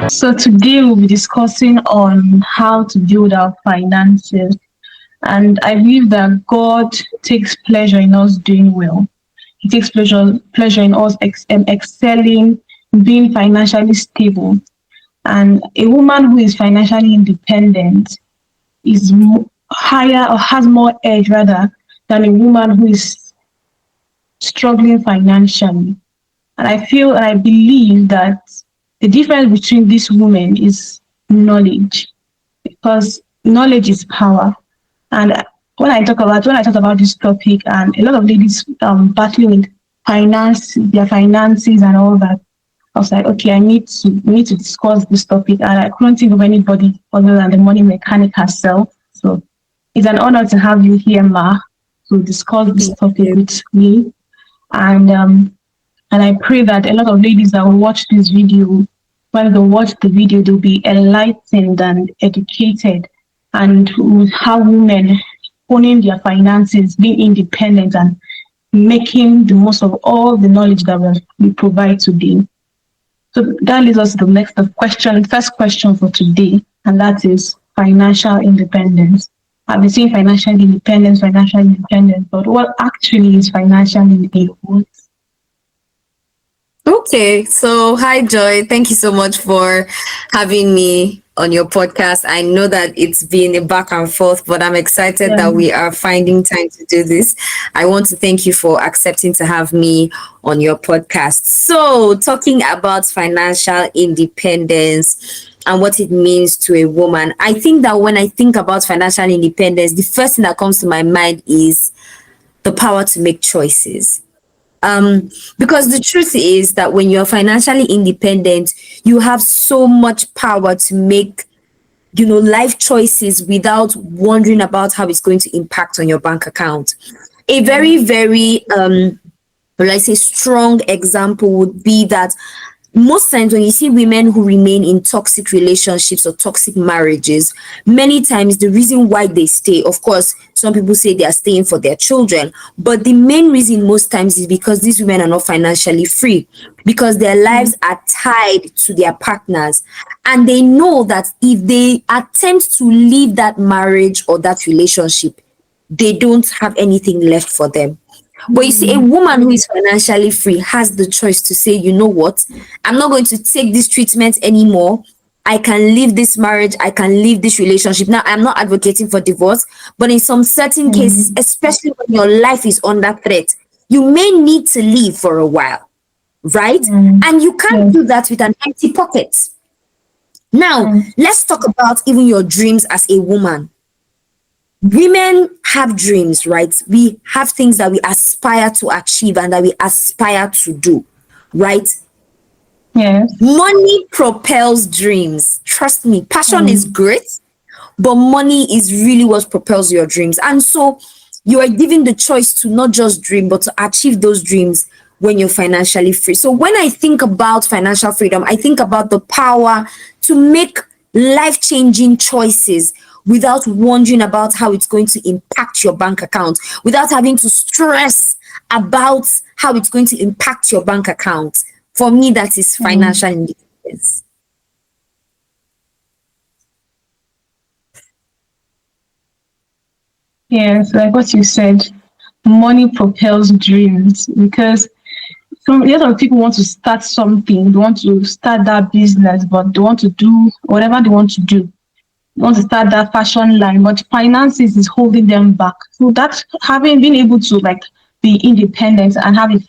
So today we'll be discussing on how to build our finances. And I believe that God takes pleasure in us doing well. He takes pleasure in us excelling, being financially stable. And a woman who is financially independent is higher or has more edge rather than a woman who is struggling financially. And I feel and I believe that the difference between these women is knowledge, because knowledge is power. And when I talk about this topic, and a lot of ladies battling with their finances and all that, I was like, okay, we need to discuss this topic, and I couldn't think of anybody other than the money mechanic herself. So it's an honor to have you here, Ma, to discuss this topic with me. And I pray that a lot of ladies that will watch this video, when they watch the video, they'll be enlightened and educated, and with how women owning their finances, being independent, and making the most of all the knowledge that we provide today. So that leads us to the first question for today, and that is financial independence. I've been saying financial independence, but what actually is financial independence? Okay, so hi Joy. Thank you so much for having me on your podcast. I know that it's been a back and forth, but I'm excited that we are finding time to do this. I want to thank you for accepting to have me on your podcast. So, talking about financial independence and what it means to a woman, I think that when I think about financial independence, the first thing that comes to my mind is the power to make choices. Because the truth is that when you're financially independent, you have so much power to make, life choices without wondering about how it's going to impact on your bank account. A very, very, let's say, strong example would be that most times when you see women who remain in toxic relationships or toxic marriages, many times the reason why they stay, of course, some people say they are staying for their children, but the main reason most times is because these women are not financially free, because their lives are tied to their partners, and they know that if they attempt to leave that marriage or that relationship, they don't have anything left for them. But you see, a woman who is financially free has the choice to say, you know what, I'm not going to take this treatment anymore. I can leave this marriage. I can leave this relationship. Now, I'm not advocating for divorce, but in some certain cases, especially when your life is under threat, you may need to leave for a while, right? And you can't do that with an empty pocket. Now, let's talk about even your dreams as a woman. Women have dreams, right? We have things that we aspire to achieve and that we aspire to do, right? Yes. Money propels dreams. Trust me, passion is great, but money is really what propels your dreams. And so you are given the choice to not just dream, but to achieve those dreams when you're financially free. So when I think about financial freedom, I think about the power to make life-changing choices without wondering about how it's going to impact your bank account, without having to stress about how it's going to impact your bank account. For me, that is financial independence. Yes, like what you said, money propels dreams, because a lot of people want to start something, they want to start that business, but they want to do whatever they want to do. Want to start that fashion line, but finances is holding them back. So that's being able to be independent and have your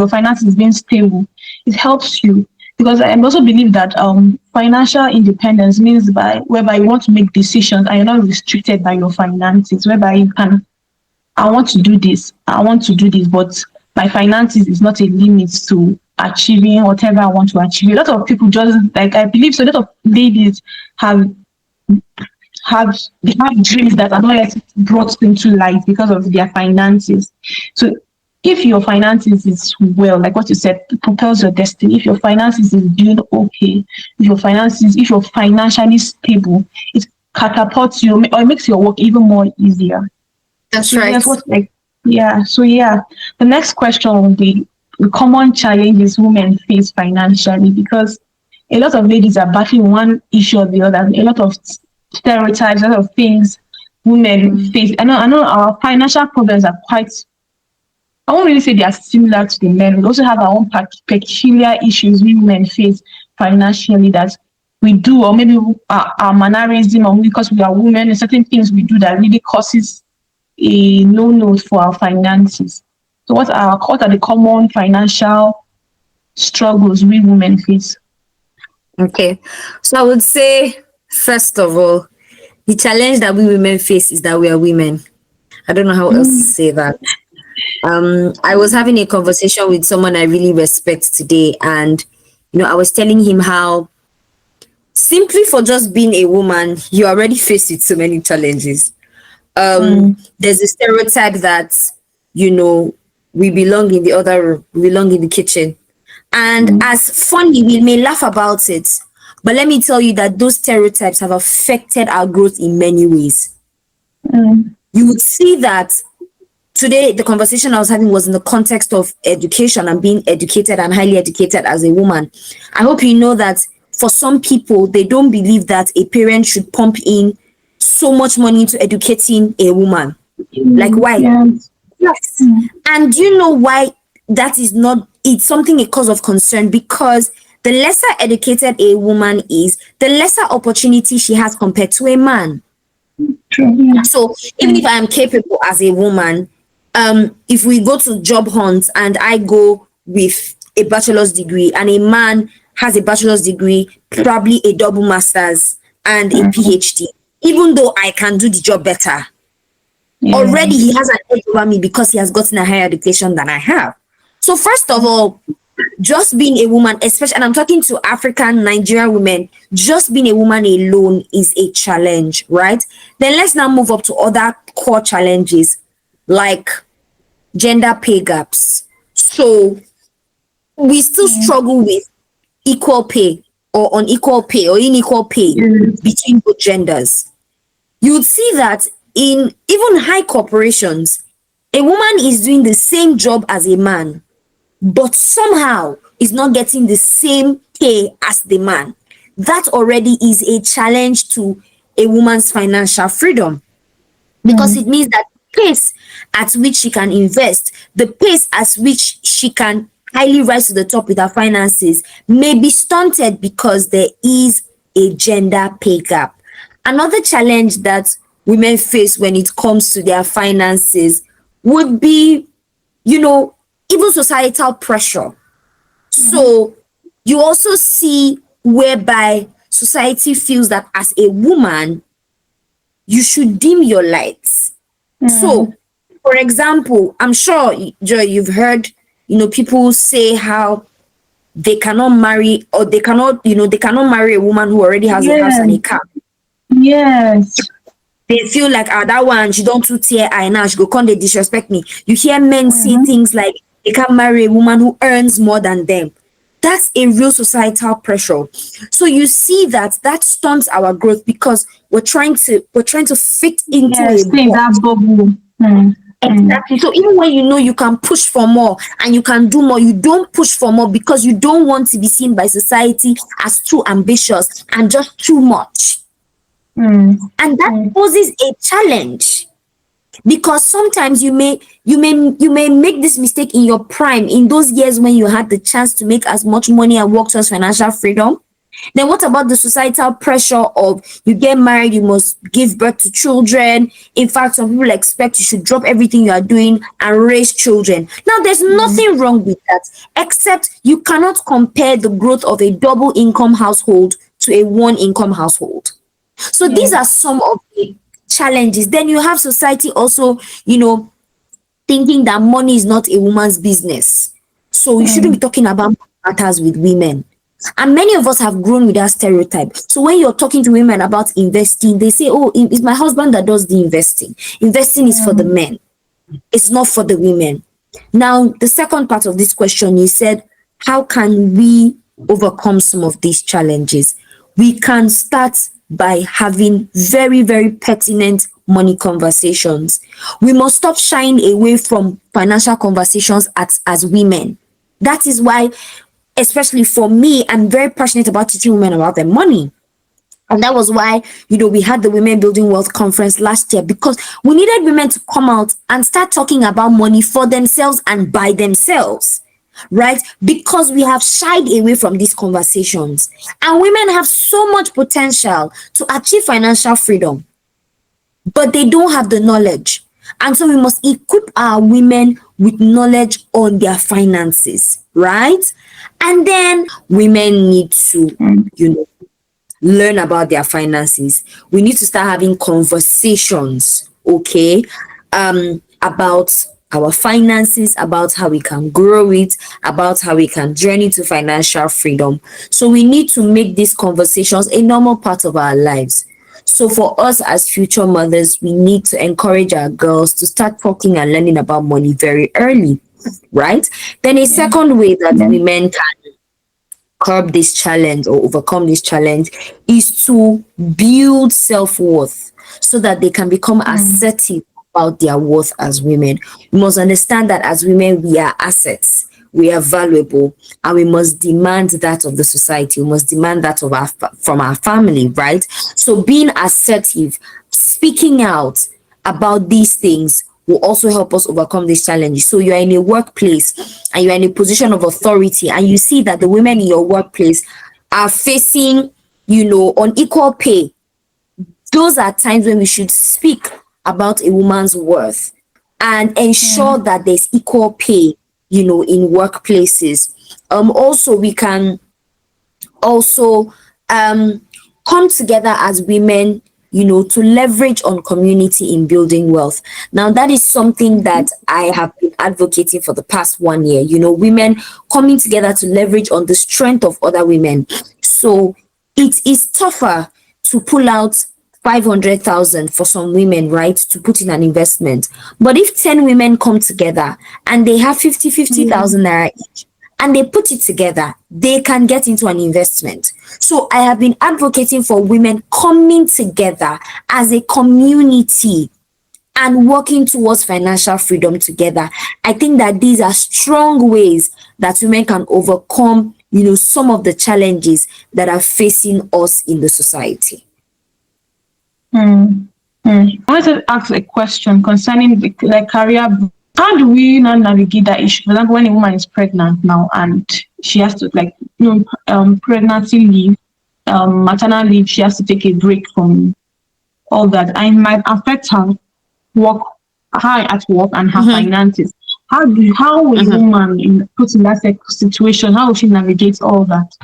finances being stable, it helps you. Because I also believe that financial independence means whereby you want to make decisions and you're not restricted by your finances, whereby you can, I want to do this, but my finances is not a limit to achieving whatever I want to achieve. A lot of people just I believe so. A lot of ladies have dreams that are not yet brought into life because of their finances. So if your finances is well, like what you said, it propels your destiny. If your finances is doing okay, if you're financially stable, it catapults you or it makes your work even more easier. That's right. The next question will be the common challenges women face financially, because a lot of ladies are battling one issue or the other. A lot of stereotypes, a lot of things women Mm. face. I know our financial problems are quite, I won't really say they are similar to the men. We also have our own peculiar issues we women face financially that we do, or maybe our mannerism, or because we are women, and certain things we do that really causes a no note for our finances. So, what are the common financial struggles we women face? Okay. So I would say, first of all, the challenge that we women face is that we are women. I don't know how else to Mm, say that. I was having a conversation with someone I really respect today, and I was telling him how simply for just being a woman, you already faced with so many challenges. mm, There's a stereotype that you know we belong in the other room, we belong in the kitchen, and mm, as funny we may laugh about it, but let me tell you that those stereotypes have affected our growth in many ways. mm, You would see that today the conversation I was having was in the context of education and being educated and highly educated as a woman. I hope you know that for some people, they don't believe that a parent should pump in so much money into educating a woman. Like, why? yes. Yes. Mm, And you know why that is not, it's something a cause of concern, because the lesser educated a woman is, the lesser opportunity she has compared to a man. true. Yeah. So even if I am capable as a woman, if we go to job hunts and I go with a bachelor's degree and a man has a bachelor's degree, probably a double master's and a Mm, PhD, even though I can do the job better, already yes. he has an edge over me because he has gotten a higher education than I have. So first of all, just being a woman, especially, and I'm talking to African Nigerian women, just being a woman alone is a challenge, right? Then let's now move up to other core challenges like gender pay gaps. So we still Mm, struggle with equal pay or unequal pay or unequal pay yes. between both genders. You would see that in even high corporations, a woman is doing the same job as a man, but somehow is not getting the same pay as the man. That already is a challenge to a woman's financial freedom, because Mm, it means that the pace at which she can invest, the pace at which she can highly rise to the top with her finances may be stunted because there is a gender pay gap. Another challenge that women face when it comes to their finances would be, you know, even societal pressure. mm, So you also see whereby society feels that as a woman, you should dim your lights. mm, So, for example, I'm sure, Joy, you've heard, people say how they cannot marry, or they cannot marry a woman who already has a house and a yes. car. Yes. They feel like, that one, she don't too tear eye now, she go come they disrespect me. You hear men say Mm-hmm. things like they can't marry a woman who earns more than them. That's a real societal pressure. So you see that stunts our growth because we're trying to fit into a Yes. Stay in box. that bubble. Mm, mm, Exactly. So even when you know you can push for more and you can do more, you don't push for more because you don't want to be seen by society as too ambitious and just too much. mm, And that mm. poses a challenge, because sometimes you may make this mistake in your prime, in those years when you had the chance to make as much money and work towards financial freedom. Then what about the societal pressure of you get married, you must give birth to children? In fact, some people expect you should drop everything you are doing and raise children. Now, there's Mm, nothing wrong with that, except you cannot compare the growth of a double income household to a one income household. So these are yes. some of the challenges. Then you have society also, thinking that money is not a woman's business. So you shouldn't be Mm, talking about matters with women. And many of us have grown with that stereotype. So when you're talking to women about investing, they say, oh, it's my husband that does the investing. Investing is for the mm, men, it's not for the women. Now, the second part of this question, you said, how can we overcome some of these challenges? We can start by having very, very pertinent money conversations. We must stop shying away from financial conversations as women. That is why especially for me, I'm very passionate about teaching women about their money. And that was why, we had the Women Building Wealth Conference last year, because we needed women to come out and start talking about money for themselves and by themselves, right? Because we have shied away from these conversations. And women have so much potential to achieve financial freedom, but they don't have the knowledge. And so we must equip our women with knowledge on their finances, right? And then women need to, learn about their finances. We need to start having conversations, okay, about our finances, about how we can grow it, about how we can journey to financial freedom. So we need to make these conversations a normal part of our lives. So for us as future mothers, we need to encourage our girls to start talking and learning about money very early, right? Then a second way that women can curb this challenge or overcome this challenge is to build self-worth so that they can become assertive about their worth as women. We must understand that as women, we are assets, we are valuable, and we must demand that of the society. We must demand that of from our family, right? So being assertive, speaking out about these things will also help us overcome this challenge. So you're in a workplace and you're in a position of authority, and you see that the women in your workplace are facing, unequal pay. Those are times when we should speak about a woman's worth and ensure that there's equal pay, in workplaces. Also, we can also come together as women, to leverage on community in building wealth. Now, that is something that I have been advocating for the past 1 year, women coming together to leverage on the strength of other women. So it is tougher to pull out 500,000 for some women, right, to put in an investment. But if 10 women come together and they have 50,000 naira each, and they put it together, they can get into an investment. So I have been advocating for women coming together as a community and working towards financial freedom together. I think that these are strong ways that women can overcome, some of the challenges that are facing us in the society. I want to ask a question concerning the career. How do we not navigate that issue? For example, when a woman is pregnant now and she has to pregnancy leave, maternal leave, she has to take a break from all that, and it might affect her at work and her finances. How will a woman put in that situation? How will she navigate all that?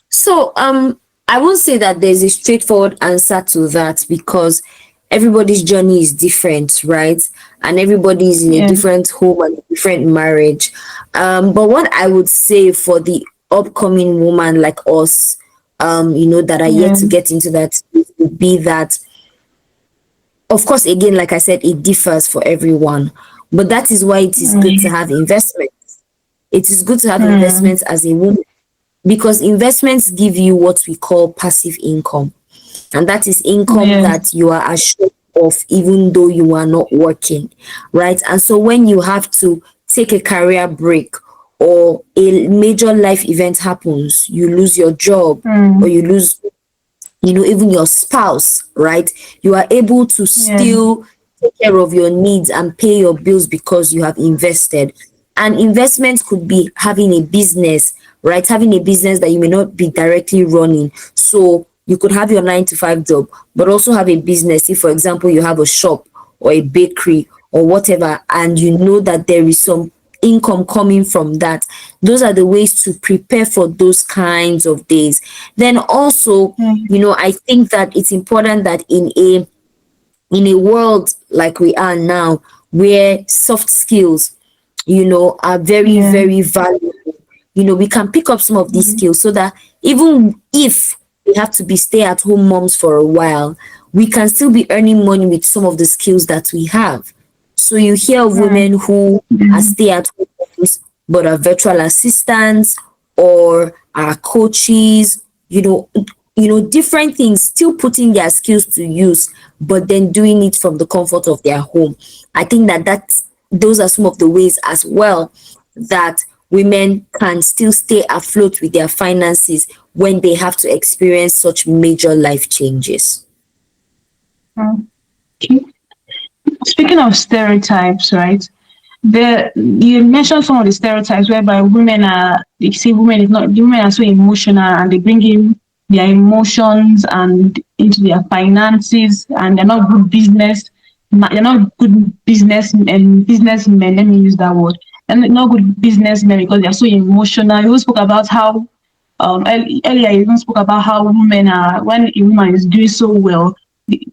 So I won't say that there's a straightforward answer to that, because everybody's journey is different, right? And everybody is in a different home and a different marriage. But what I would say for the upcoming woman like us, that are yet to get into that would be that, of course, again, like I said, it differs for everyone. But that is why it is good to have investments. It is good to have investments as a woman, because investments give you what we call passive income. And that is income that you are assured of even though you are not working, right? And so when you have to take a career break or a major life event happens, you lose your job or you lose, even your spouse, right? You are able to still take care of your needs and pay your bills because you have invested. And investments could be having a business, right? Having a business that you may not be directly running. So you could have your 9-to-5 job, but also have a business. If, for example, you have a shop or a bakery or whatever, and you know that there is some income coming from that. Those are the ways to prepare for those kinds of days. Then also, I think that it's important that in a world like we are now, where soft skills, are very, very valuable, we can pick up some of these skills so that even if we have to be stay-at-home moms for a while, we can still be earning money with some of the skills that we have. So you hear of women who are stay-at-home moms but are virtual assistants or are coaches, different things, still putting their skills to use, but then doing it from the comfort of their home. I think that those are some of the ways as well that women can still stay afloat with their finances when they have to experience such major life changes? Okay. Speaking of stereotypes, right? You mentioned some of the stereotypes whereby women are, you see women is not, the women are so emotional and they bring in their emotions and into their finances, and they're not good business, they're not good businessmen, let me use that word, and not good businessmen because they're so emotional. You spoke about how earlier you even spoke about how women are, when a woman is doing so well,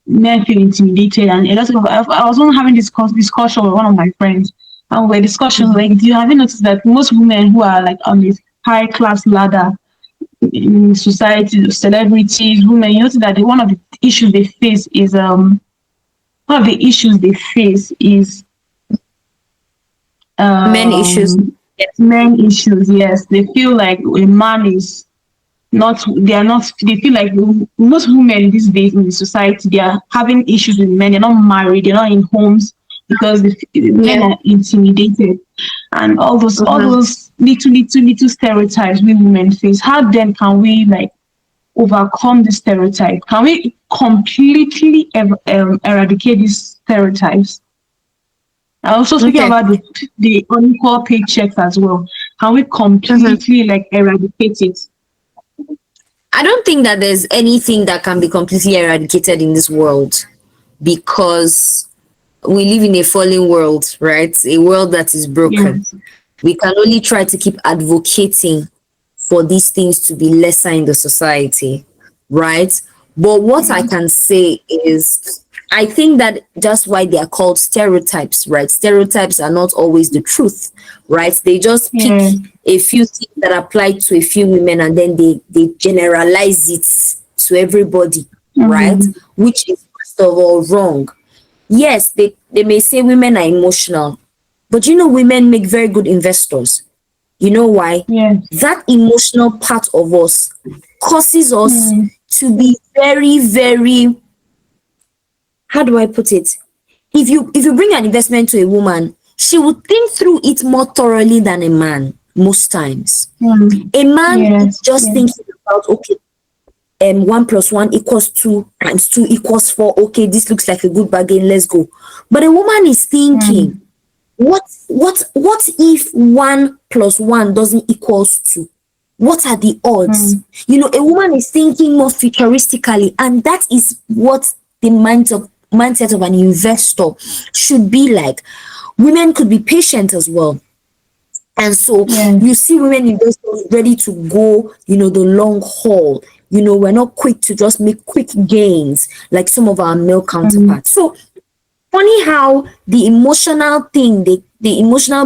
men feel intimidated, and a lot of I was only having this discussion with one of my friends, and we're discussions like, do you have you noticed that most women who are like on this high class ladder in society, celebrities, women, you notice that one of the issues they face is one of the issues they face is Men issues. um Yes. men issues. Yes, they feel like a man is not, they are not, they feel like most women these days in the society, they are having issues with men, they're not married, they're not in homes because the men Yeah. are intimidated, and all Uh-huh. those little stereotypes we women face. How then can we like overcome the stereotype? Can we completely eradicate these stereotypes? I also speaking Okay. about the unequal paychecks as well. Can we Mhm. completely like eradicate it? I don't think that there's anything that can be completely eradicated in this world, because we live in a fallen world, right? A world that is broken. Yes. We can only try to keep advocating for these things to be lesser in the society, right? But what I can say is, I think that just why they are called stereotypes, right? Stereotypes are not always the truth, right? They just pick Yeah. a few things that apply to a few women, and then they generalize it to everybody, right? Mm-hmm. Which is first of all wrong. Yes, they may say women are emotional, but women make very good investors. You know why? Yes. That emotional part of us causes us Mm. to be very, very, how do I put it? If you bring an investment to a woman, she would think through it more thoroughly than a man most times. Mm. A man is Yes. just Yes. thinking about, okay, 1 + 1 = 2 times 2 = 4. Okay, this looks like a good bargain, let's go. But a woman is thinking, Mm. what if 1 + 1 doesn't equals 2? What are the odds? Mm. A woman is thinking more futuristically, and that is what the mindset of an investor should be like. Women could be patient as well. And so you Yes. see women investors ready to go, the long haul. We're not quick to just make quick gains like some of our male Mm. counterparts. So funny how the emotional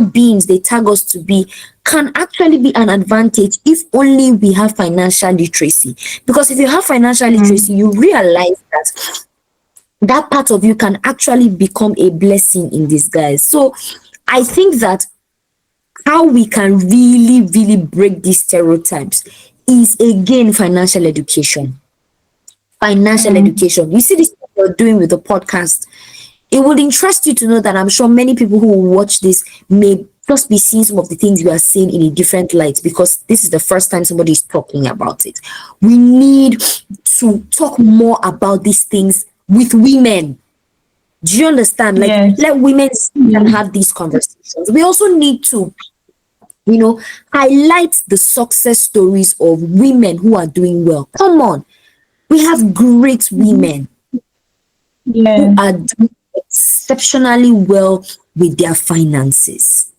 beings they tag us to be can actually be an advantage if only we have financial literacy. Because if you have financial literacy, Mm. you realize that that part of you can actually become a blessing in disguise. So I think that how we can really, really break these stereotypes is again financial education. Financial Mm. education. You see this thing you're doing with the podcast. It would interest you to know that I'm sure many people who will watch this may just be seeing some of the things we are saying in a different light, because this is the first time somebody is talking about it. We need to talk more about these things with women. Do you understand? Like, Yes. let women sit and Yes. have these conversations. We also need to highlight the success stories of women who are doing well. Come on, we have great Mhm. women who Yes. are doing exceptionally well with their finances.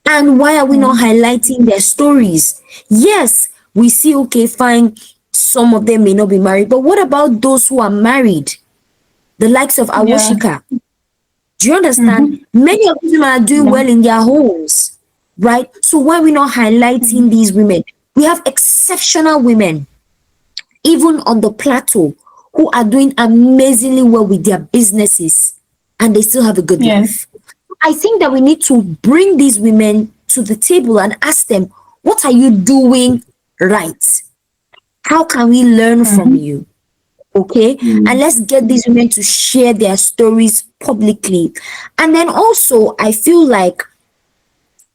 And why are we not Mm. highlighting their stories? Yes, we see, okay, fine, some of them may not be married, but what about those who are married? The likes of Yeah. Awoshika. Do you understand? Mm-hmm. Many of these women are doing Yeah. well in their homes, right? So why are we not highlighting Mm. these women? We have exceptional women, even on the plateau, who are doing amazingly well with their businesses, and they still have a good Yes. life. I think that we need to bring these women to the table and ask them, what are you doing right? How can we learn from Mm-hmm. you? Okay, and Mm. let's get these women to share their stories publicly. And then also I feel like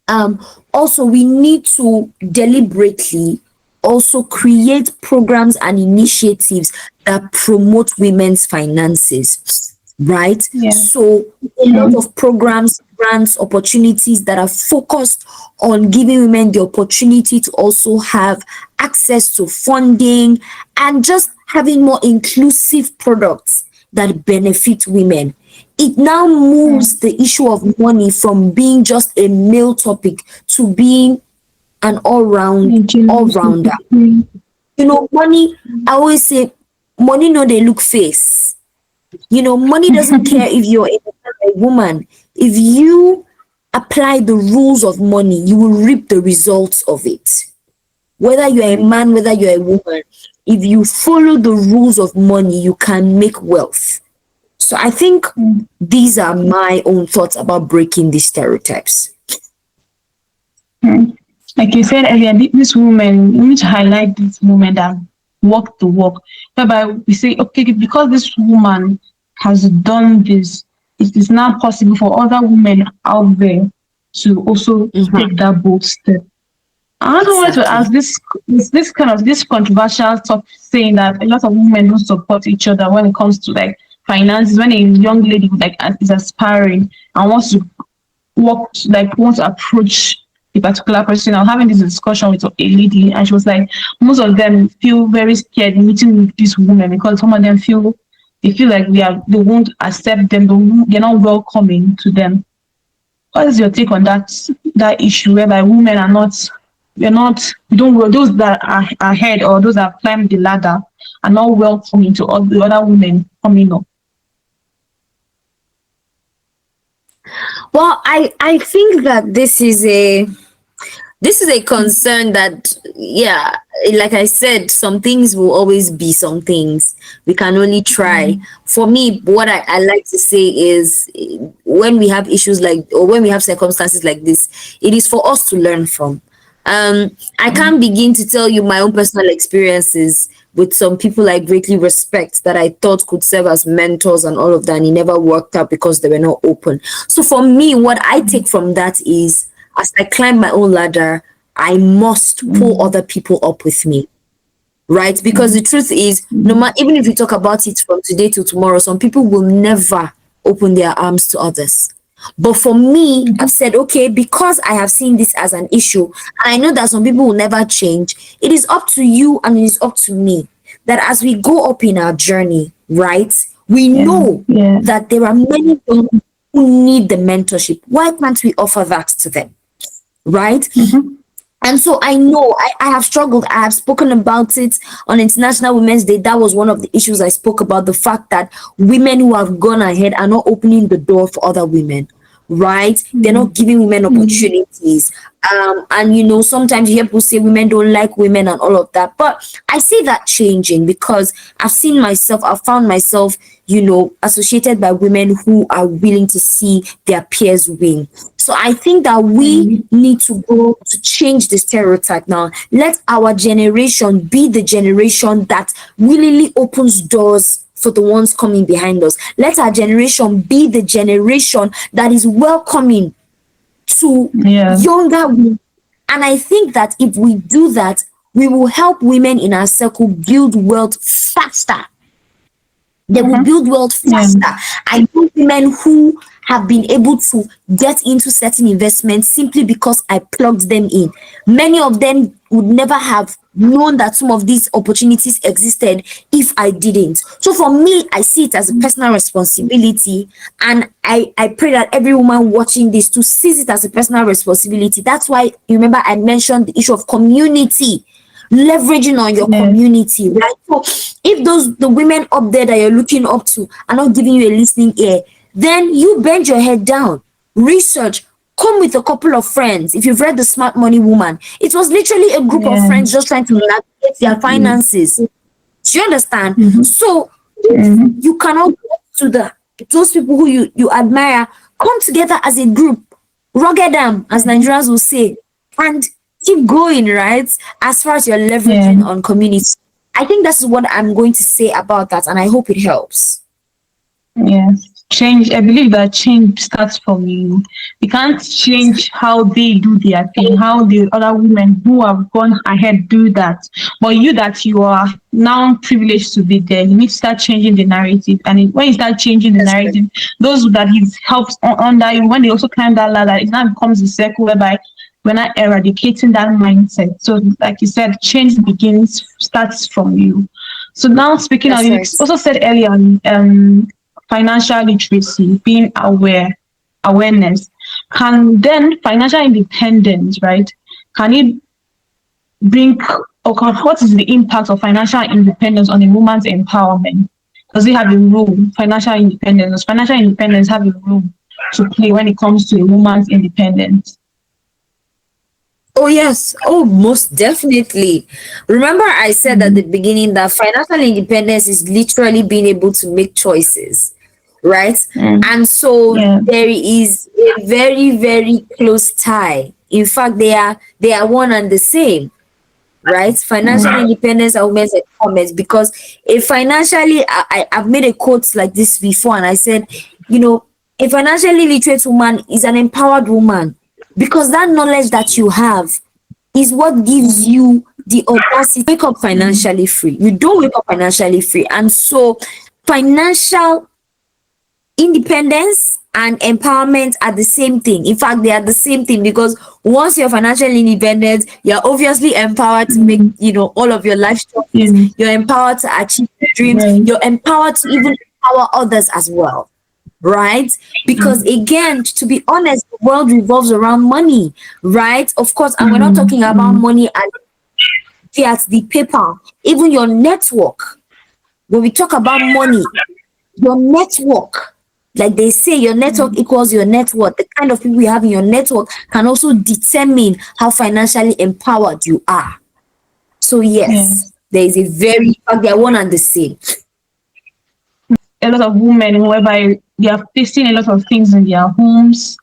um also we need to deliberately also create programs and initiatives that promote women's finances, right? Yeah. So a lot of programs, grants, opportunities that are focused on giving women the opportunity to also have access to funding and just having more inclusive products that benefit women. It now moves the issue of money from being just a male topic to being an all rounder. Money, I always say, money no they look face. Money doesn't care if you're a man or a woman. If you apply the rules of money, you will reap the results of it. Whether you're a man, whether you're a woman, if you follow the rules of money, you can make wealth. So I think these are my own thoughts about breaking these stereotypes. Like you said earlier, this woman, we need to highlight this woman that walk the walk. Whereby we say, okay, because this woman has done this, it is now possible for other women out there to also take that bold step. I also wanted to ask Exactly. this kind of this controversial stuff saying that a lot of women don't support each other when it comes to like finances. When a young lady like is aspiring and wants to want to approach a particular person. I was having this discussion with a lady, and she was like, most of them feel very scared meeting with this woman because some of them feel like they won't accept them, they're not welcoming to them. What is your take on that issue whereby women are not we're not we don't those that are ahead or those that have climbed the ladder are not welcoming to all the other women coming up? Well, I think that this is a concern that, yeah, like I said, some things will always be some things. We can only try. For me, what I like to say is, when we have issues like, or when we have circumstances like this, it is for us to learn from. I can't begin to tell you my own personal experiences with some people I greatly respect that I thought could serve as mentors and all of that, and it never worked out because they were not open. So for me, what I take from that is, as I climb my own ladder, I must pull other people up with me, right? Because the truth is, no matter, even if you talk about it from today to tomorrow, some people will never open their arms to others. But for me, I've said, okay, because I have seen this as an issue, and I know that some people will never change, it is up to you and it is up to me that as we go up in our journey, right, we know Yeah. that there are many young people who need the mentorship. Why can't we offer that to them? Right? And so I know I have struggled. I have spoken about it on International Women's Day. That was one of the issues I spoke about, the fact that women who have gone ahead are not opening the door for other women, right? They're not giving women opportunities. And sometimes you hear people say women don't like women and all of that. But I see that changing because I've found myself, associated by women who are willing to see their peers win. So I think that we need to go to change the stereotype now. Let our generation be the generation that willingly opens doors for the ones coming behind us. Let our generation be the generation that is welcoming to younger women. And I think that if we do that, we will help women in our circle build wealth faster. They will build wealth faster. I know women who have been able to get into certain investments simply because I plugged them in. Many of them would never have known that some of these opportunities existed if I didn't. So for me, I see it as a personal responsibility, and I pray that every woman watching this to sees it as a personal responsibility. That's why, you remember, I mentioned the issue of community, leveraging on your community, right? So if the women up there that you're looking up to are not giving you a listening ear, then you bend your head down, research, come with a couple of friends. If you've read The Smart Money Woman, it was literally a group of friends just trying to navigate their finances. Do you understand? So if you cannot go to those people who you admire, come together as a group, rugged them, as Nigerians will say, and keep going, right? As far as you're leveraging on community. I think that's what I'm going to say about that, and I hope it helps. Yes. Change, I believe that change starts from you. You can't change how they do their thing, how the other women who have gone ahead do that. But you that you are now privileged to be there, you need to start changing the narrative. And when you start changing the That's right. narrative, those that it helps under you, when they also climb that ladder, it now becomes a circle whereby we're not eradicating that mindset. So, like you said, change begins, starts from you. So now speaking of, That's you right. also said earlier on, financial literacy, being aware, awareness, can then financial independence, right? Can it bring, or can, what is the impact of financial independence on a woman's empowerment? Does it have a role? Financial independence, does financial independence have a role to play when it comes to a woman's independence? Oh, yes. Oh, most definitely. Remember, I said at Mm-hmm. the beginning that financial independence is literally being able to make choices, right? Mm. And so Yeah. there is a very, very close tie. In fact, they are one and the same, right? Financial Mm. independence and women's empowerment. Because if financially, I've made a quote like this before, and I said, you know, a financially literate woman is an empowered woman, because that knowledge that you have is what gives Mm. you the audacity to wake up financially free. You don't wake up financially free. And so financial independence and empowerment are the same thing. In fact, they are the same thing, because once you're financially independent, you're obviously empowered to make, Mm. all of your life choices. Yes. You're empowered to achieve your dreams. Right. You're empowered to even empower others as well, right? Because Mm. again, to be honest, the world revolves around money, right? Of course, and we're not Mm. talking about Mm. money at the paper, even your network. When we talk about money, your network, like they say, your network Mm. equals your net worth. The kind of people you have in your network can also determine how financially empowered you are. So yes, Yes. there is a very, in fact, they are one and the same. A lot of women whereby they are facing a lot of things in their homes,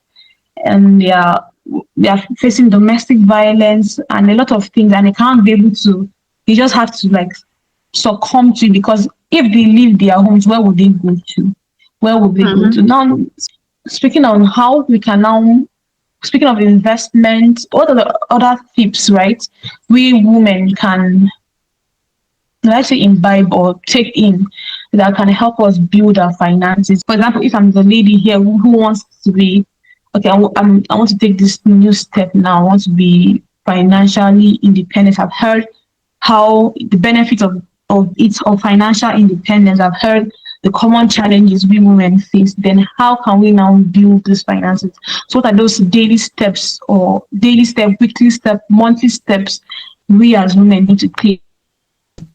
and they are facing domestic violence and a lot of things, and they can't be able to, they just have to like succumb to it, because if they leave their homes, where would they go to? Where would they go to? Mm-hmm. Now, speaking on how we can now, speaking of investment, what are the other tips, right? We women can, let's say, imbibe or take in that can help us build our finances. For example, if I'm the lady here who wants to be, okay, I want to take this new step now. I want to be financially independent. I've heard how the benefits of it, of financial independence. I've heard the common challenges we women face. Then how can we now build these finances? So what are those daily steps, or daily step, weekly step, monthly steps we as women need to take,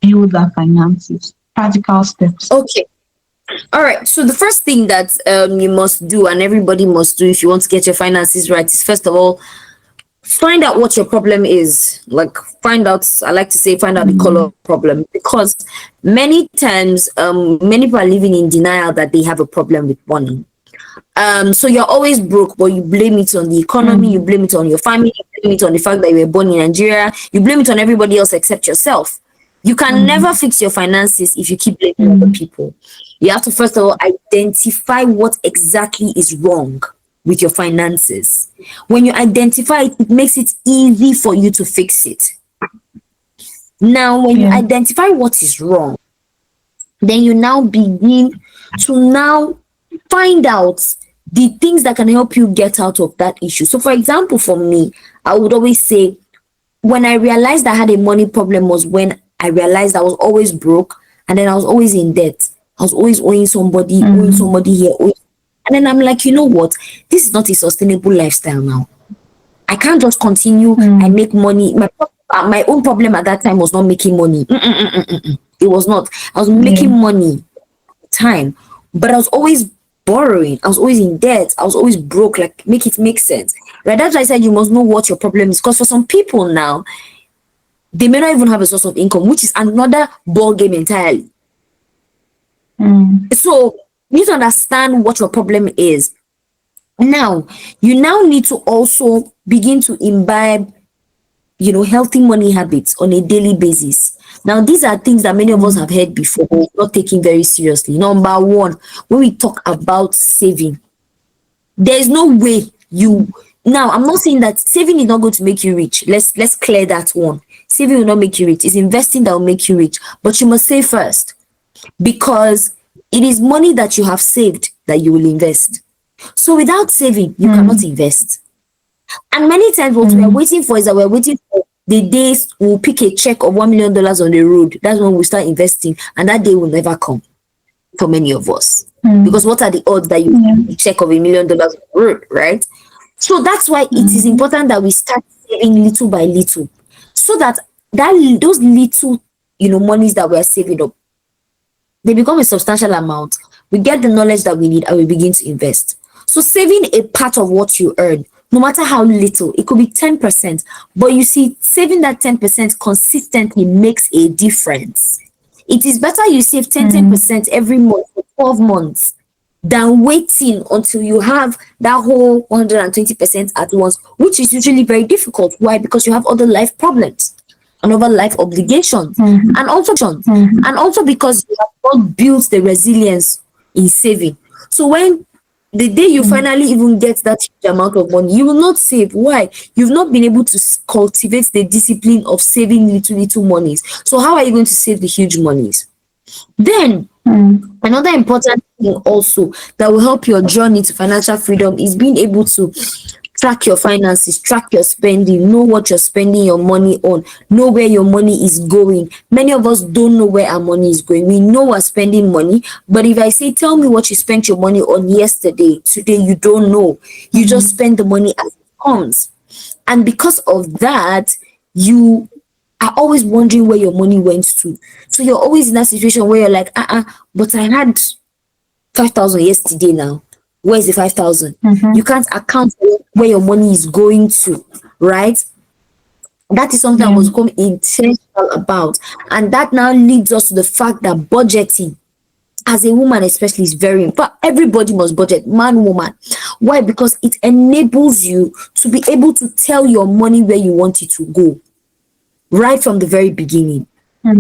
build our finances? Practical steps. Okay. All right. So the first thing that you must do, and everybody must do if you want to get your finances right, is first of all, find out what your problem is. Like, find out, I like to say, find out the color Mm. of the problem, because many times many people are living in denial that they have a problem with money. So you're always broke, but you blame it on the economy, you Mm. blame it on your family, you blame it on the fact that you were born in Nigeria, you blame it on everybody else except yourself. You can never Mm. fix your finances if you keep blaming other Mm. people. You have to first of all identify what exactly is wrong with your finances. When you identify it, it makes it easy for you to fix it. Now, when you Yeah. identify what is wrong, then you now begin to now find out the things that can help you get out of that issue. So, for example, for me, I would always say, when I realized I had a money problem was when I realized I was always broke, and then I was always in debt. I was always owing Mm. somebody here. And then I'm like, you know what? This is not a sustainable lifestyle now. I can't just continue. I Mm. make money. My own problem at that time was not making money. It was not. I was Yeah. making money time, but I was always borrowing. I was always in debt. I was always broke. Like, make it make sense, right? That's why I said you must know what your problem is. Because for some people now, they may not even have a source of income, which is another ball game entirely. Mm. So you need to understand what your problem is. Now, you now need to also begin to imbibe, healthy money habits on a daily basis. Now, these are things that many of us have heard before, but not taking very seriously. Number one, when we talk about saving, there is no way you, now I'm not saying that saving is not going to make you rich. Let's clear that one. Saving will not make you rich. It's investing that will make you rich. But you must save first, because it is money that you have saved that you will invest. So without saving, you cannot invest. And many times what we are waiting for is that we're waiting for the days we'll pick a check of $1 million on the road. That's when we start investing, and that day will never come for many of us. Because what are the odds that you pick a check of $1 million on the road, right? So that's why it is important that we start saving little by little, so that those little, monies that we are saving up, they become a substantial amount. We get the knowledge that we need, and we begin to invest. So saving a part of what you earn, no matter how little, it could be 10%, but you see, saving that 10% consistently makes a difference. It is better you save 10% every month for 12 months than waiting until you have that whole 120% at once, which is usually very difficult. Why? Because you have other life problems and other life obligations, and also because you have not built the resilience in saving. So when the day you finally even get that huge amount of money, you will not save. Why? You've not been able to cultivate the discipline of saving little monies. So how are you going to save the huge monies? Then another important thing also that will help your journey to financial freedom is being able to track your finances, track your spending, know what you're spending your money on, know where your money is going. Many of us don't know where our money is going. We know we're spending money, but if I say, tell me what you spent your money on yesterday, today you don't know. You just spend the money as it comes. And because of that, you are always wondering where your money went to. So you're always in that situation where you're like, but I had 5,000 yesterday now. Where's the 5,000? You can't account for where your money is going to, right? That is something I was become intentional about. And that now leads us to the fact that budgeting, as a woman especially, is very important. Everybody must budget, man, woman. Why? Because it enables you to be able to tell your money where you want it to go, right from the very beginning.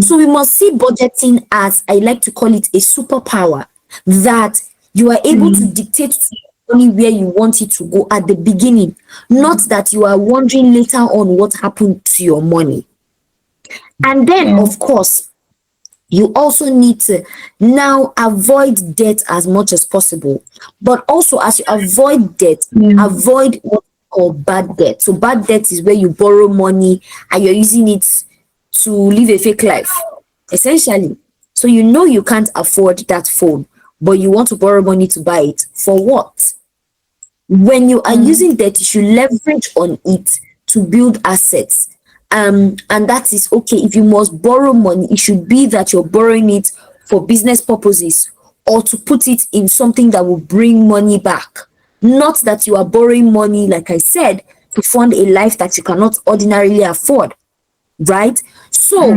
So we must see budgeting as, I like to call it, a superpower, that you are able to dictate to money where you want it to go at the beginning, not that you are wondering later on what happened to your money. And then, of course, you also need to now avoid debt as much as possible. But also, as you avoid debt, avoid what we call bad debt. So bad debt is where you borrow money and you're using it to live a fake life, essentially. So you know you can't afford that phone, but you want to borrow money to buy it. For what? When you are using debt, you should leverage on it to build assets. And that is okay. If you must borrow money, it should be that you're borrowing it for business purposes or to put it in something that will bring money back. Not that you are borrowing money, like I said, to fund a life that you cannot ordinarily afford, right? So,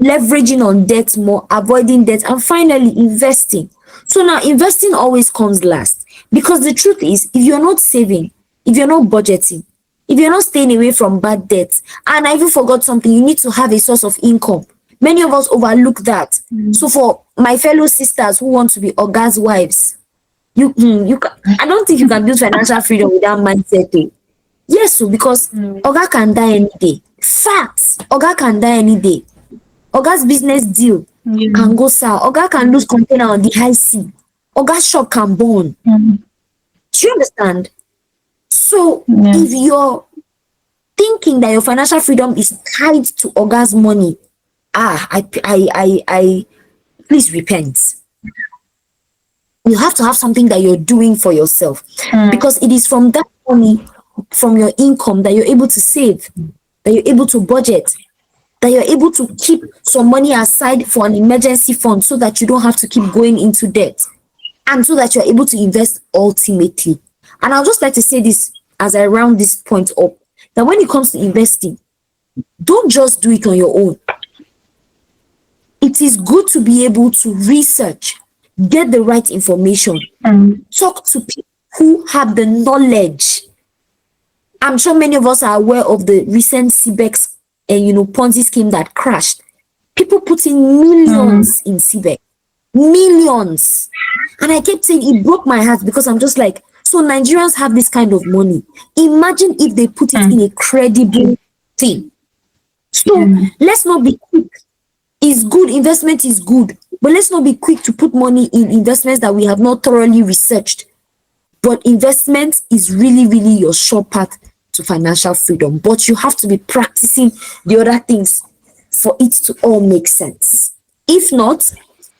leveraging on debt more, avoiding debt, and finally investing. So now investing always comes last, because the truth is, if you're not saving, if you're not budgeting, if you're not staying away from bad debts, and I even forgot something, you need to have a source of income. Many of us overlook that. So for my fellow sisters who want to be Oga's wives, I don't think you can build financial freedom without mindset. Yes, so because Oga can die any day. Facts. Oga can die any day. Oga's business deal can go sour. Oga can lose container on the high sea. Oga's shop can burn. Do you understand? So if you're thinking that your financial freedom is tied to Oga's money, I please repent. You have to have something that you're doing for yourself, because it is from that money, from your income, that you're able to save, that you're able to budget, that you're able to keep some money aside for an emergency fund, so that you don't have to keep going into debt, and so that you're able to invest ultimately. And I'll just like to say this as I round this point up, that when it comes to investing, don't just do it on your own. It is good to be able to research, get the right information, talk to people who have the knowledge. I'm sure many of us are aware of the recent CBEX Ponzi scheme that crashed. People put in Mm, millions in CBEC, millions. And I kept saying it broke my heart because I'm just like, so Nigerians have this kind of money. Imagine if they put it in mm, a credible thing. So mm, let's not be quick. It's good, investment is good, but let's not be quick to put money in investments that we have not thoroughly researched. But investment is really, really your short path to financial freedom. But you have to be practicing the other things for it to all make sense. If not,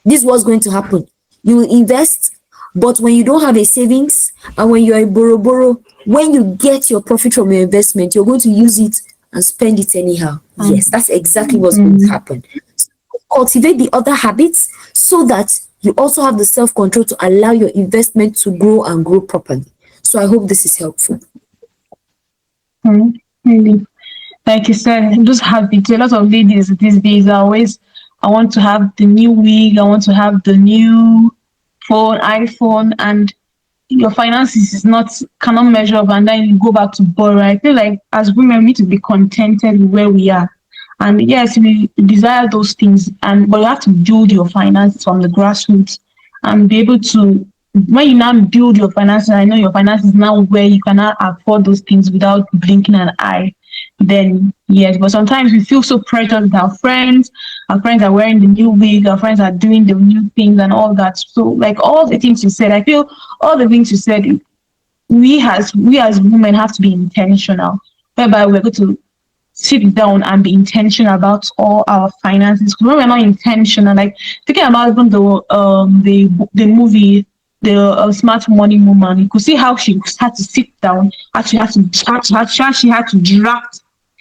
this is what's going to happen. You will invest, but when you don't have a savings and when you're a borrow, when you get your profit from your investment, you're going to use it and spend it anyhow. Yes, mm, that's exactly what's going to mm, happen. Cultivate the other habits so that you also have the self-control to allow your investment to grow and grow properly. So I hope this is helpful. really. Like you said, just habits. A lot of ladies these days are always, I want to have the new wig, I want to have the new phone, iPhone, and your finances is not cannot measure up, and then you go back to borrow. I feel like as women we need to be contented with where we are. And yes, we desire those things, and but you have to build your finances from the grassroots and be able to, when you now build your finances, I know your finances now where you cannot afford those things without blinking an eye, then yes. But sometimes we feel so pressured with our friends are wearing the new wig, our friends are doing the new things and all that. So like all the things you said, I feel all the things you said, we as women have to be intentional, whereby we're going to sit down and be intentional about all our finances. When we're not intentional, like thinking about even the movie, the Smart Money Woman, you could see how she had to sit down, actually she had to draft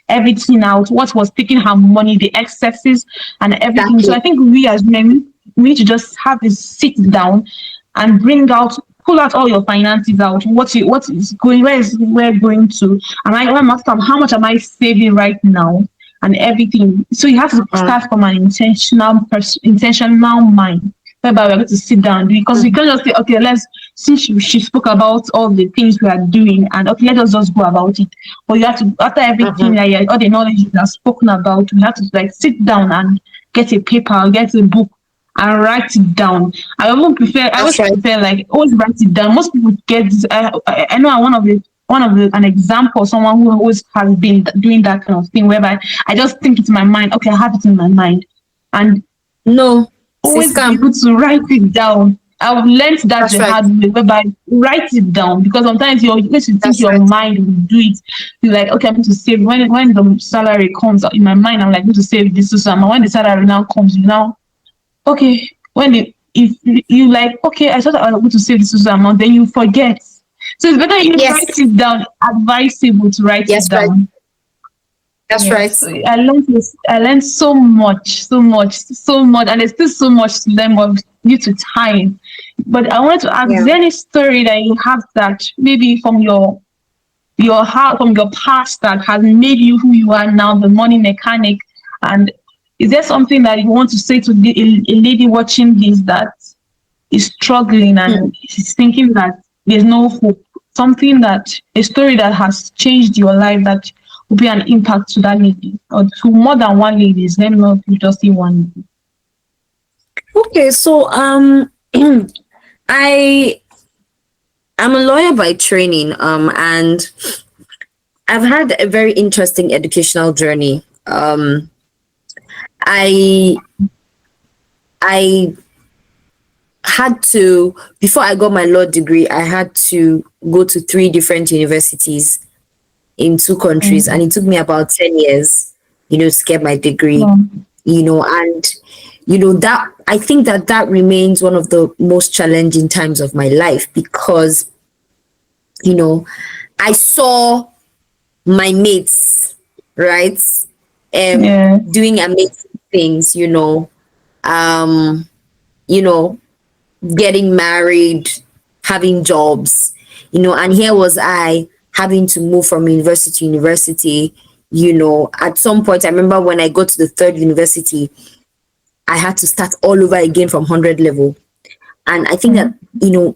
everything out, what was taking her money, the excesses and everything. So Exactly. I think we as men, we need to just have this sit down and pull out all your finances out. What is going, where going to? How much am I saving right now? And everything. So you have to start from an intentional mind. Whereby we're going to sit down, because we can't just say, okay, let's, since she spoke about all the things we are doing, and okay, let us just go about it. But you have to, after everything, like all the knowledge you have spoken about, we have to like sit down and get a paper, get a book, and write it down. I always That's right. prefer like always write it down. Most people get this. I know an example, someone who always has been doing that kind of thing, whereby I just think it's in my mind. Okay, I have it in my mind, and No, it's a always be scam. able to write it down. I've learned that That's the right. hard way, whereby write it down, because sometimes you're going to think That's your right. mind will do it. You're like, okay, I'm going to save. When the salary comes in my mind, I'm like, going to save this to some. When the salary now comes, you now, okay, if you like, okay, I thought I was going to save this amount, then you forget. So it's better you write Yes. it down. Advisable to write it Yes, right. down. That's right. Yes, so I learned so much, so much, so much, and there's still so much to learn, but due to time. But I wanted to ask, is Yeah. there any story that you have that maybe from your heart, from your past, that has made you who you are now, the money mechanic? And is there something that you want to say to a lady watching this that is struggling Hmm. and is thinking that there's no hope? Something that, a story that has changed your life, that will be an impact to that lady or to more than one lady. Let me not just see one lady. Okay, so I am a lawyer by training, and I've had a very interesting educational journey. I I had to, before I got my law degree, I had to go to three different universities in two countries, and Mm. it took me about 10 years, to get my degree. Yeah. And that, I think that remains one of the most challenging times of my life, because you know I saw my mates, right, Yeah. doing amazing things, um you know getting married, having jobs, and here was I having to move from university to university. At some point, I remember when I got to the third university, I had to start all over again from 100 level. And I think that, Mm.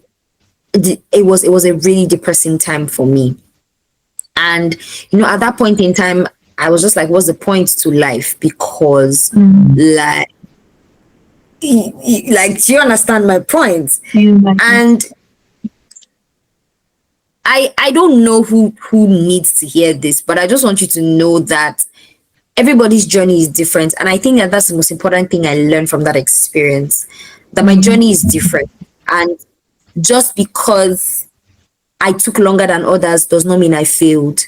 it was a really depressing time for me. And, at that point in time, I was just like, what's the point to life? Because like, like, do you understand my point? And I don't know who needs to hear this, but I just want you to know that everybody's journey is different, and I think that that's the most important thing I learned from that experience, that my journey is different. And just because I took longer than others does not mean I failed.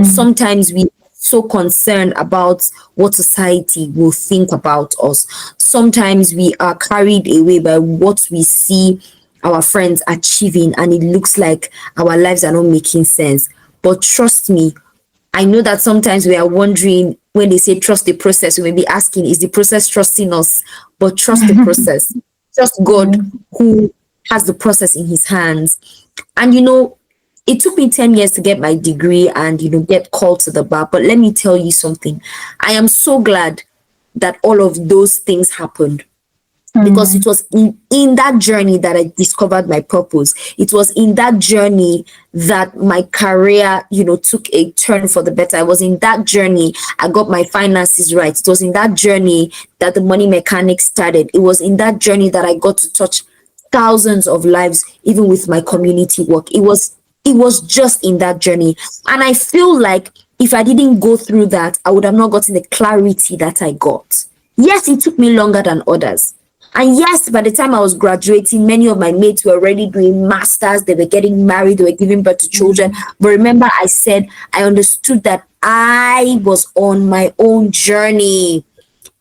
Sometimes we so concerned about what society will think about us. Sometimes we are carried away by what we see our friends achieving, and it looks like our lives are not making sense. But trust me, I know that sometimes we are wondering, when they say trust the process, we may be asking, is the process trusting us? But trust the process. Trust God, who has the process in his hands. And it took me 10 years to get my degree and get called to the bar. But let me tell you something. I am so glad that all of those things happened, because it was in that journey that I discovered my purpose. It was in that journey that my career, took a turn for the better. It was in that journey I got my finances right. It was in that journey that the money mechanics started. It was in that journey that I got to touch thousands of lives, even with my community work. It was just in that journey. And I feel like if I didn't go through that, I would have not gotten the clarity that I got. Yes, it took me longer than others. And yes, by the time I was graduating, many of my mates were already doing masters, they were getting married, they were giving birth to children. But remember, I said I understood that I was on my own journey,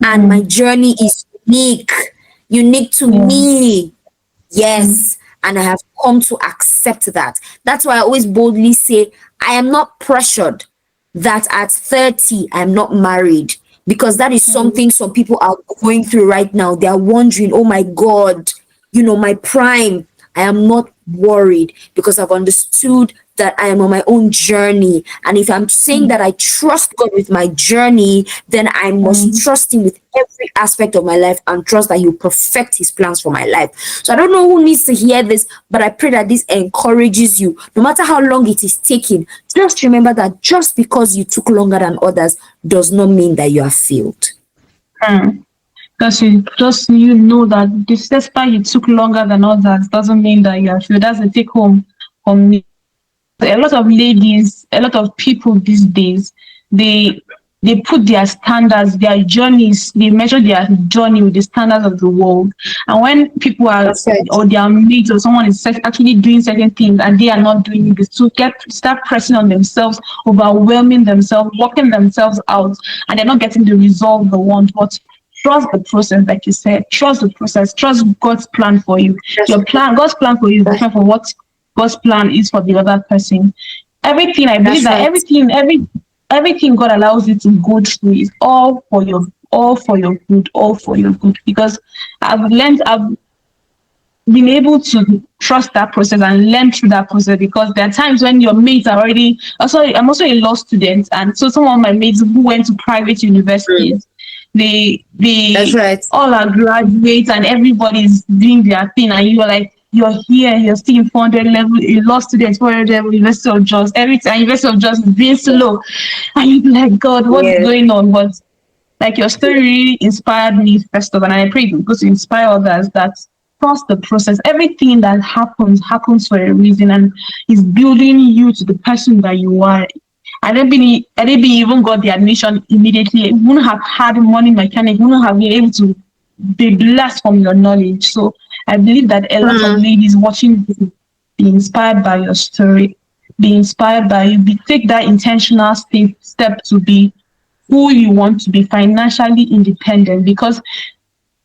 and my journey is unique to me. Yes. And I have come to accept that. That's why I always boldly say, I am not pressured that at 30, I'm not married, because that is something some people are going through right now. They are wondering, oh my God, my prime. I am not worried, because I've understood that I am on my own journey. And if I'm saying that I trust God with my journey, then I must trust him with every aspect of my life, and trust that he'll perfect his plans for my life. So I don't know who needs to hear this, but I pray that this encourages you. No matter how long it is taking, just remember that just because you took longer than others does not mean that you have failed. Because you know that despite you took longer than others doesn't mean that you have failed. That's a take home from me. A lot of ladies, a lot of people these days, they put their standards, their journeys, they measure their journey with the standards of the world. And when people are, or their mates or someone is actually doing certain things and they are not doing it, to start pressing on themselves, overwhelming themselves, working themselves out, and they're not getting the result they want. But trust the process, like you said. Trust the process. Trust God's plan for you. God's plan for you is different from what God's plan is for the other person. Everything, I believe that everything God allows you to go through is all for your good. Because I've been able to trust that process and learn through that process, because there are times when your mates are already. I'm also a law student, and so some of my mates who went to private universities, they all are graduates and everybody's doing their thing, and you're like, you're here, you're still in 400 level, you lost students, 400 level, University of Jos. Every time University of Jos is being slow. And you're like, God, what's going on? But like, your story really inspired me first of all, and I pray it goes to inspire others that trust the process. Everything that happens for a reason, and is building you to the person that you are. I don't be even got the admission immediately. You wouldn't have had money mechanic, you wouldn't have been able to be blessed from your knowledge. So I believe that a lot of ladies watching this be inspired by your story, be inspired by you, take that intentional step to be who you want to be, financially independent, because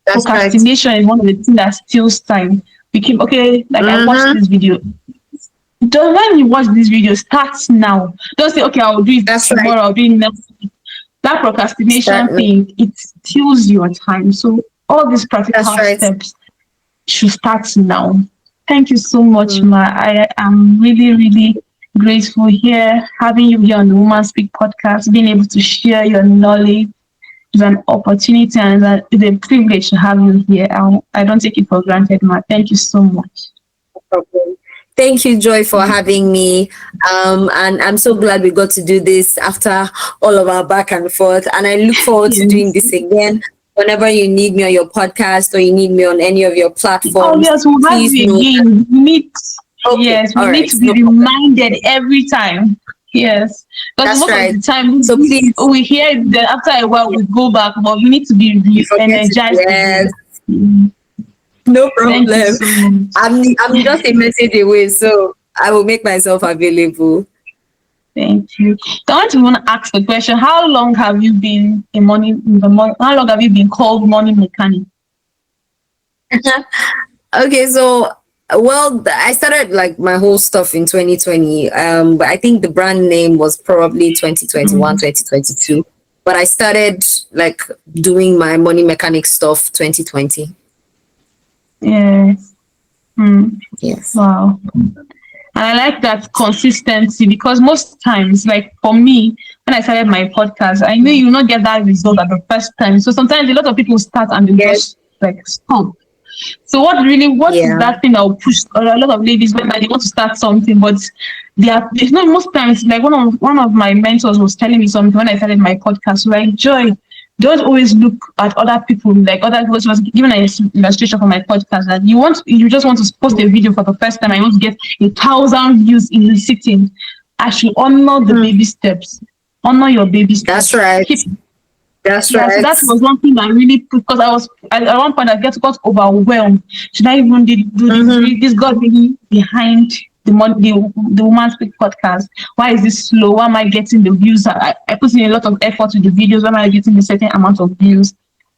procrastination is one of the things that steals time. I watched this video. When you watch this video, start now. Don't say, okay, I'll do it tomorrow, I'll do it next week. That procrastination thing, it steals your time. So all these practical steps should start now. Thank you so much, Ma. I am really, really grateful here, having you here on the Woman Speak podcast, being able to share your knowledge. It's an opportunity and it's a privilege to have you here. I don't take it for granted, Ma. Thank you so much. No problem. Thank you, Joy, for having me. And I'm so glad we got to do this after all of our back and forth. And I look forward to doing Yes. this again. Whenever you need me on your podcast or you need me on any of your Oh platforms, yes, we'll have please you know that. again. Okay, Yes, we all need right, to be no problem. reminded every time. Yes, because That's most of right. the time So please, we hear it, then after a while yeah, we go back, but we need to be you forget it. energized Yes, again. Mm. no Thank you problem. so much. I'm just a message away, so I will make myself available. Thank you. So I want to ask the question: how long have you been a money? How long have you been called money mechanic? Okay, so I started like my whole stuff in 2020. But I think the brand name was probably 2021, Mm. 2022. But I started like doing my money mechanic stuff 2020. Yes. Mm. Yes. Wow. And I like that consistency because most times, like for me, when I started my podcast, I knew you will not get that result at the first time. So sometimes a lot of people start and they Yes. just like stop. So what is Yeah. that thing that will push a lot of ladies when they want to start something, but they are, it's not most times, like one of my mentors was telling me something when I started my podcast, like Joy, don't always look at other people, like other people. She was giving an illustration for my podcast that you just want to post a video for the first time and you want to get 1,000 views in a sitting. I should honor the Hmm. baby steps. Honor your baby That's steps. right. Keep That's Yeah, so right. that was one thing that really because I was at one point I got overwhelmed. Should I even do this? Mm-hmm. This got really behind the Woman Speak podcast. Why is this slow? Why am I getting the views? I put in a lot of effort to the videos. Why am I getting a certain amount of views?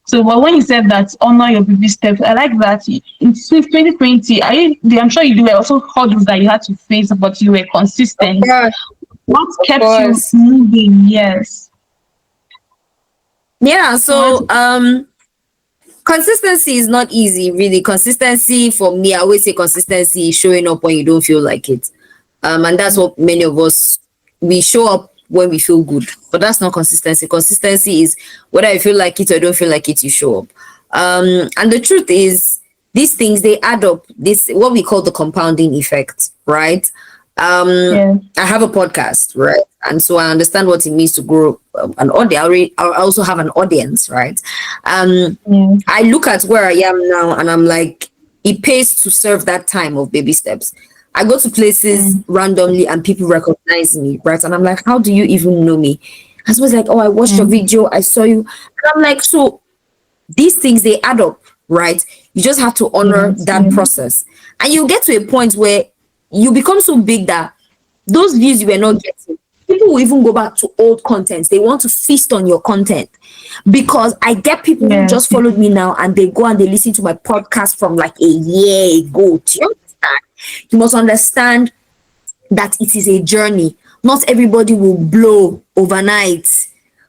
So, but when you said that honor your baby steps, I like that. In 2020, I'm sure you do also hurdles that you had to face, but you were Of consistent. course. What Of kept you course. moving? Yes. Yeah. I want So consistency is not easy, really. Consistency for me, I always say consistency is showing up when you don't feel like it. And that's what many of us we show up when we feel good, but that's not consistency. Consistency is whether you feel like it or don't feel like it, you show up. And the truth is, these things they add up. This what we call the compounding effect, right? yeah. I have a podcast, right? And so I understand what it means to grow an audience. I also have an audience, right? Yeah. I look at where I am now and I'm like, it pays to serve that time of baby steps. I go to places Mm. randomly and people recognize me, right? And I'm like, how do you even know me? And someone's like, oh, I watched your Mm. video, I saw you. And I'm like, so these things they add up, right? You just have to honor Yes. that Yeah. process. And you get to a point where you become so big that those views you were not getting, people will even go back to old content. They want to feast on your content because I get people who Yes. just followed me now and they go and they listen to my podcast from like a year ago. Do you understand? You must understand that it is a journey. Not everybody will blow overnight.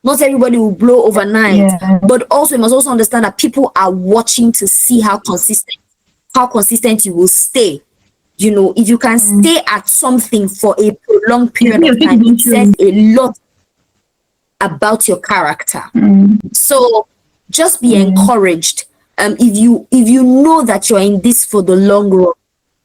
Not everybody will blow overnight. Yeah. But also, you must also understand that people are watching to see how consistent you will stay. You know, if you can Mm. stay at something for a prolonged It's period me, of okay, time, don't it says you? a lot about your character. Mm. So just be Yeah. encouraged. If you know that you're in this for the long run,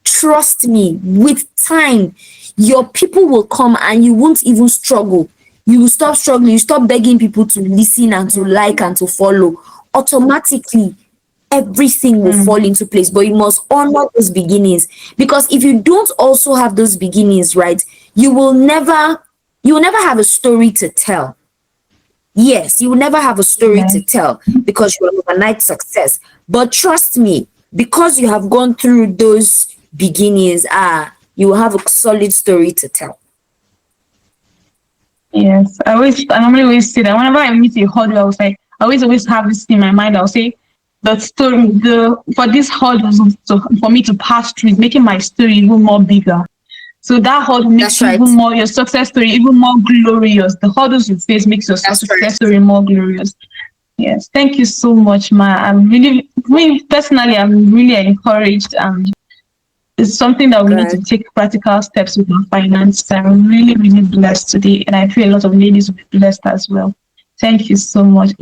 trust me, with time, your people will come and you won't even struggle. You will stop struggling, you stop begging people to listen and to like and to follow. Automatically, everything will Mm. fall into place. But you must honor those beginnings. Because if you don't also have those beginnings, right, you will never have a story to tell. Yes, you will never have a story Yeah. to tell because you're an overnight success. But trust me, because you have gone through those beginnings, you will have a solid story to tell. Yes. I normally always say that whenever I meet a hurdle, I was like, I always have this in my mind. I'll say the story, for this hurdle for me to pass through is making my story even more bigger. So that hurdle makes That's you even right. more your success story even more glorious. The hurdles you face makes your That's right. success story more glorious. Yes, thank you so much, Ma. Me personally, I'm really encouraged, and it's something that we need to Good. take practical steps with our finance. I'm really, really blessed today, and I feel a lot of ladies will be blessed as well. Thank you so much.